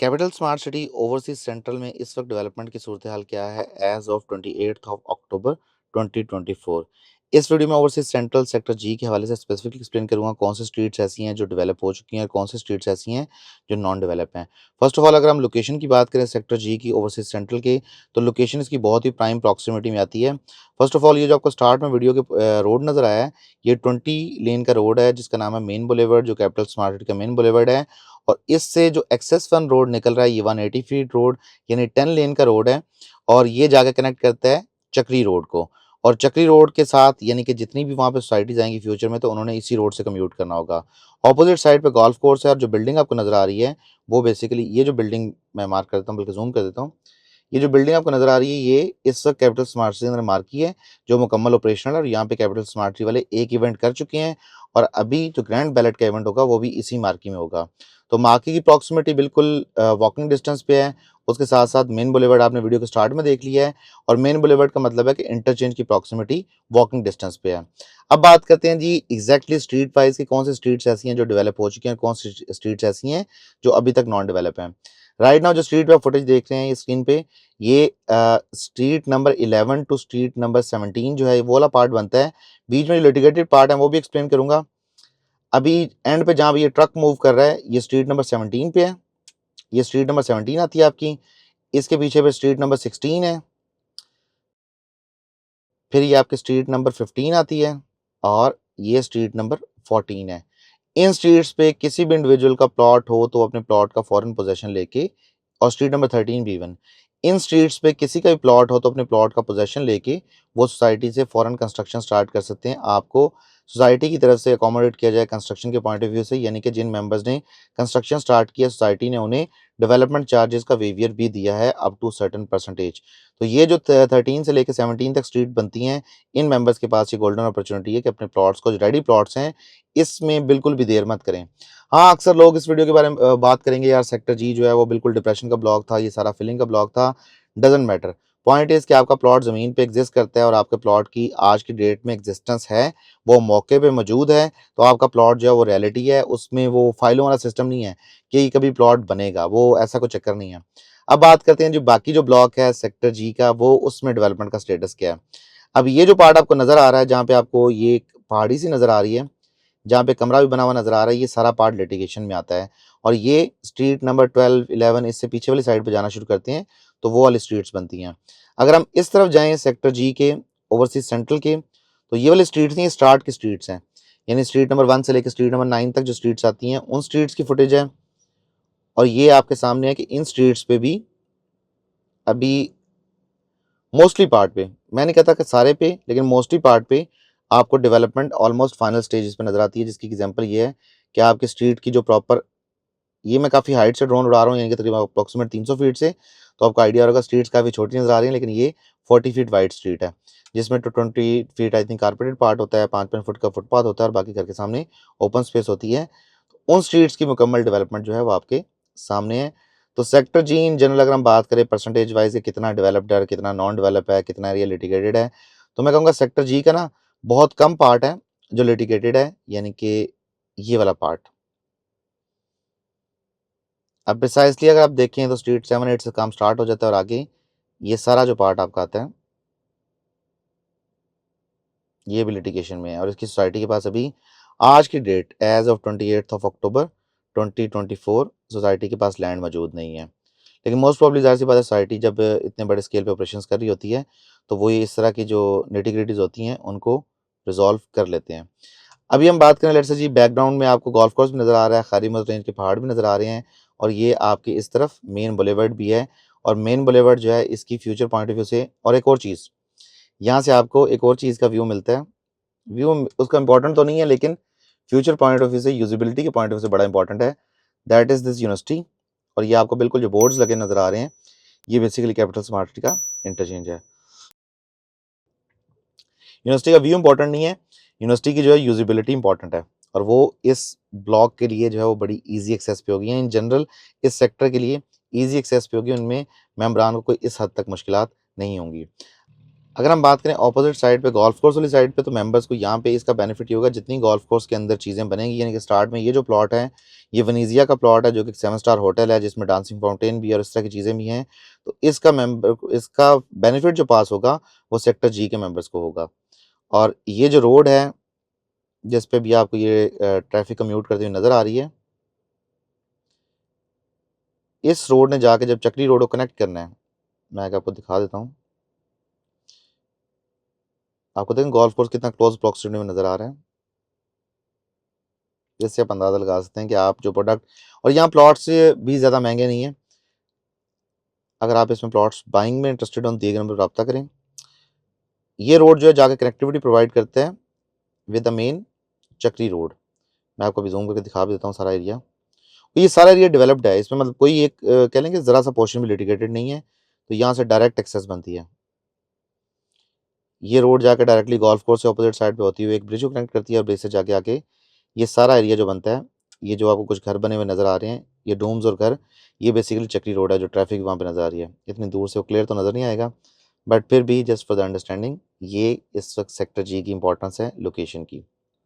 Capital smart city overseas central में इस वक्त डेवलपमेंट की सूरत हाल क्या है एज ऑफ 28 अक्टूबर 2024। इस वीडियो में ओवरसीज सेंट्रल सेक्टर जी के हवाले से स्पेसिफिकली एक्सप्लेन करूंगा कौन सी स्ट्रीट्स ऐसी हैं जो डेवलप हो चुकी हैं और कौन सी स्ट्रीट्स ऐसी हैं जो नॉन डेवलप हैं। फर्स्ट ऑफ ऑल अगर हम लोकेशन की बात करें सेक्टर जी की ओवरसीज सेंट्रल के, तो लोकेशन इसकी बहुत ही प्राइम प्रॉक्सिमिटी में आती है। फर्स्ट ऑफ ऑल ये जो आपको स्टार्ट में वीडियो के रोड नज़र आया है, ये 20 लेन का रोड है जिसका नाम है मेन बुलेवर्ड, जो कैपिटल स्मार्ट सिटी का मेन बुलेवर्ड है। और इससे जो एक्सेस वन रोड निकल रहा है ये 180 फीट रोड यानी 10 लेन का रोड है, और ये जाकर कनेक्ट करता है चक्री रोड को। और चक्री रोड के साथ यानी कि जितनी भी वहाँ पे सोसाइटीज आएंगी फ्यूचर में, तो उन्होंने इसी रोड से कम्यूट करना होगा। ऑपोजिट साइड पे गोल्फ कोर्स है, और जो बिल्डिंग आपको नज़र आ रही है वो बेसिकली ये जो बिल्डिंग मैं मार्क करता हूँ, बल्कि जूम कर देता हूँ, ये जो बिल्डिंग आपको नजर आ रही है ये इस वक्त कैपिटल स्मार्ट सिटी ने मार्क की है, जो मुकम्मल ऑपरेशनल है। और यहाँ पे कैपिटल स्मार्ट सिटी वाले एक इवेंट कर चुके हैं, और अभी जो ग्रैंड बैलेट का इवेंट होगा वो भी इसी मार्की में होगा। तो मार्की की प्रॉक्सिमिटी बिल्कुल वॉकिंग डिस्टेंस पे है। उसके साथ साथ मेन बुलेवर्ड आपने वीडियो के स्टार्ट में देख लिया है, और मेन बुलेवर्ड का मतलब है कि इंटरचेंज की प्रॉक्सिमिटी वॉकिंग डिस्टेंस पे है। अब बात करते हैं जी एग्जैक्टली स्ट्रीट वाइज की कौन सी स्ट्रीट्स ऐसी हैं जो डेवलप हो चुकी हैं, कौन सी स्ट्रीट्स ऐसी हैं जो अभी तक नॉन डेवलप हैं। राइट नाउ जो स्ट्रीट पे फुटेज देख रहे हैं स्क्रीन पे, ये street number 11 to street number 17 जो है वो वाला पार्ट बनता है। बीच में जो लिटिगेटेड पार्ट है वो भी एक्सप्लेन करूंगा। अभी एंड पे जहां भी ये ट्रक मूव कर रहा है ये स्ट्रीट नंबर 17 पे है, ये स्ट्रीट नंबर 17 आती है आपकी। इसके पीछे पे स्ट्रीट नंबर 16 है, फिर ये आपकी स्ट्रीट नंबर 15 आती है, और ये स्ट्रीट नंबर 14 है। इन स्ट्रीट्स पे किसी भी इंडिविजुअल का प्लॉट हो तो अपने प्लॉट का फॉरन पोजेशन लेके, और स्ट्रीट नंबर 13 भी इवन, इन स्ट्रीट्स पे किसी का भी प्लॉट हो तो अपने प्लॉट का पोजेशन लेके वो सोसाइटी से फॉरन कंस्ट्रक्शन स्टार्ट कर सकते हैं। आपको सोसाइटी की तरफ से अकोमोडेट किया जाए कंस्ट्रक्शन के पॉइंट ऑफ व्यू से, यानी कि जिन मेंबर्स ने कंस्ट्रक्शन स्टार्ट किया सोसाइटी ने उन्हें डेवलपमेंट चार्जेस का वेवियर भी दिया है अप टू सर्टन परसेंटेज। तो ये जो 13 से लेकर 17 तक स्ट्रीट बनती हैं, इन मेंबर्स के पास ये गोल्डन अपॉर्चुनिटी है कि अपने प्लॉट्स को, जो रेडी प्लॉट्स हैं, इसमें बिल्कुल भी देर मत करें। हाँ, अक्सर लोग इस वीडियो के बारे में बात करेंगे यार सेक्टर जी जो है वो बिल्कुल डिप्रेशन का ब्लॉक था, ये सारा फिलिंग का ब्लॉक था। डजेंट मैटर, पॉइंट इज कि आपका प्लॉट ज़मीन पे एग्जिस्ट करता है, और आपके प्लॉट की आज की डेट में एग्जिस्टेंस है, वो मौके पे मौजूद है। तो आपका प्लॉट जो है वो रियलिटी है, उसमें वो फाइलों वाला सिस्टम नहीं है कि कभी प्लॉट बनेगा, वो ऐसा कोई चक्कर नहीं है। अब बात करते हैं जो बाकी जो ब्लॉक है सेक्टर जी का, वो उसमें डेवलपमेंट का स्टेटस क्या है। अब ये जो पार्ट आपको नज़र आ रहा है, जहाँ पे आपको ये एक पहाड़ी सी नज़र आ रही है, जहाँ पे कमरा भी बना हुआ नजर आ रहा है, ये सारा पार्ट लिटिगेशन में आता है। और ये स्ट्रीट नंबर 12 11 इससे पीछे वाली साइड पे जाना शुरू करते हैं, तो वो वाली स्ट्रीट्स बनती हैं। अगर हम इस तरफ जाएं सेक्टर जी के ओवरसीज सेंट्रल के, तो ये वाली स्ट्रीट्स नहीं, स्टार्ट की स्ट्रीट्स हैं, यानी स्ट्रीट नंबर 1 से लेकर स्ट्रीट नंबर 9 तक जो स्ट्रीट्स आती हैं उन स्ट्रीट्स की फुटेज है। और ये आपके सामने है कि इन स्ट्रीट्स पे भी अभी मोस्टली पार्ट पे, मैं नहीं कहता कि सारे पे, लेकिन मोस्टली पार्ट पे आपको डेवलपमेंट ऑलमोस्ट फाइनल स्टेजेस पे नजर आती है। जिसकी एग्जांपल ये है कि आपकी स्ट्रीट की जो प्रॉपर, ये मैं काफ़ी हाइट से ड्रोन उड़ा रहा हूँ, यानी कि तकरीबन अप्रॉक्सीमेट 300 फीट से, तो आपको आइडिया होगा स्ट्रीट्स काफ़ी छोटी नजर आ रही है, लेकिन ये 40 फीट वाइड स्ट्रीट है, जिसमें to 20 feet I think carpeted part होता है, 5 फुट का फुटपाथ होता है, और बाकी घर के सामने ओपन स्पेस होती है। उन स्ट्रीट्स की मुकम्मल डेवलपमेंट जो है वो आपके सामने है। तो सेक्टर जी इन जनरल अगर हम बात करें परसेंटेज वाइज कितना डेवलप्ड है, कितना नॉन डेवलप है, कितना एरिया लिटिगेटेड है, तो मैं कहूँगा सेक्टर जी का ना बहुत कम पार्ट है जो लिटिगेटेड है, यानी कि ये वाला पार्ट। अब प्रिसाइसली अगर आप देखें तो स्ट्रीट 7 8 से काम स्टार्ट हो जाता है, और आगे ये सारा जो पार्ट आपका आता है ये भी लिटिगेशन में है। और इसकी सोसाइटी के पास अभी आज की date as of 28 October 2024 society के पास लैंड मौजूद नहीं है। लेकिन मोस्ट प्रॉब्ली ज़ाहिर सी बात है, सोसाइटी जब इतने बड़े स्केल पे ऑपरेशंस कर रही होती है, तो वो ये इस तरह की जो निटिग्रिटीज़ होती हैं उनको रिजॉल्व कर लेते हैं। अभी हम बात करें लेट्स से जी, बैकग्राउंड में आपको गोल्फ कोर्स भी नज़र आ रहा है, खारी मद रेंज के पहाड़ भी नज़र आ रहे हैं, और ये आपकी इस तरफ मेन बुलेवर्ड भी है। और मेन बुलेवर्ड जो है इसकी फ्यूचर पॉइंट ऑफ व्यू से, और एक और चीज़, यहाँ से आपको एक और चीज़ का व्यू मिलता है। व्यू उसका इंपॉर्टेंट तो नहीं है, लेकिन फ्यूचर पॉइंट ऑफ व्यू से, यूजिबिलिटी के पॉइंट ऑफ व्यू से बड़ा इंपॉर्टेंट है। That is this university. और ये आपको बिल्कुल जो बोर्ड्स लगे नज़र आ रहे हैं, ये बेसिकली कैपिटल स्मार्ट सिटी का इंटरचेंज है। यूनिवर्सिटी का व्यू इंपॉर्टेंट नहीं है, यूनिवर्सिटी की जो है यूजिबिलिटी इंपॉर्टेंट है, और वो इस ब्लॉक के लिए जो है वो बड़ी ईजी एक्सेस पे होगी, इन जनरल इस सेक्टर के लिए ईजी एक्सेस पे होगी, उनमें मेम्बरान को कोई इस हद तक मुश्किलात नहीं होंगी। अगर हम बात करें ऑपोजिट साइड पे, गोल्फ कोर्स वाली साइड पे, तो मेंबर्स को यहाँ पे इसका बेनिफिट ये होगा, जितनी गोल्फ कोर्स के अंदर चीज़ें बनेंगी, यानी कि स्टार्ट में ये जो प्लॉट है ये वनीजिया का प्लॉट है, जो कि 7 स्टार होटल है, जिसमें डांसिंग फाउंटेन भी है और इस तरह की चीज़ें भी हैं। तो इसका बेनिफिट जो पास होगा वो सेक्टर जी के मेंबर्स को होगा। और ये जो रोड है जिस पे भी आपको ये ट्रैफिक कम्यूट करती हुई नज़र आ रही है, इस रोड ने जाके जब चक्री रोड को कनेक्ट करना है, मैं आगे आपको दिखा देता हूँ। आपको देखें गोल्फ कोर्स कितना क्लोज प्रॉक्सिमिटी में नज़र आ रहा है, जिससे आप अंदाज़ा लगा सकते हैं कि आप जो प्रोडक्ट, और यहाँ प्लॉट्स भी ज़्यादा महंगे नहीं हैं। अगर आप इसमें प्लॉट्स बाइंग में इंटरेस्टेड हो, दिए गए नंबर पर रब्ता करें। ये रोड जो है जाके कनेक्टिविटी प्रोवाइड करते हैं विद द मेन चक्री रोड। मैं आपको अभी जूम करके दिखा भी देता हूँ सारा एरिया। ये सारा एरिया डेवलप्ड है, इसमें मतलब कोई एक कह लेंगे ज़रा सा पोर्शन भी लिटिगेटेड नहीं है, तो यहाँ से डायरेक्ट एक्सेस बनती है। ये रोड जाकर डायरेक्टली गोल्फ कोर्स से अपोजिट साइड पे होती हुई एक ब्रिज को कनेक्ट करती है, और ब्रिज से जाके आके ये सारा एरिया जो बनता है, ये जो आपको कुछ घर बने हुए नज़र आ रहे हैं, ये डोम्स और घर, ये बेसिकली चक्री रोड है, जो ट्रैफिक वहाँ पे नज़र आ रही है। इतनी दूर से वो क्लियर तो नज़र नहीं आएगा, बट फिर भी जस्ट फॉर द अंडरस्टैंडिंग, ये इस वक्त सेक्टर जी की इंपॉर्टेंस है लोकेशन की।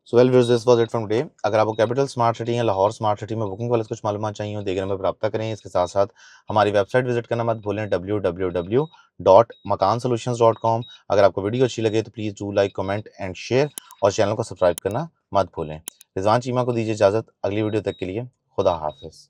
So well viewers, this was it from today. अगर आपको कैपिटल स्मार्ट सिटी या लाहौर स्मार्ट सिटी में बुकिंग वाले कुछ मालूमात चाहिए हो, देखे नंबर पर रब्ता करें। इसके साथ साथ हमारी वेबसाइट विजिट करना मत भूलें, www.makansolutions.com। अगर आपको वीडियो अच्छी लगे तो please do like, comment and share, और चैनल को सब्सक्राइब करना मत भूलें। रिजवान चीमा को दीजिए इजाज़त, अगली वीडियो तक के लिए खुदा हाफिज़।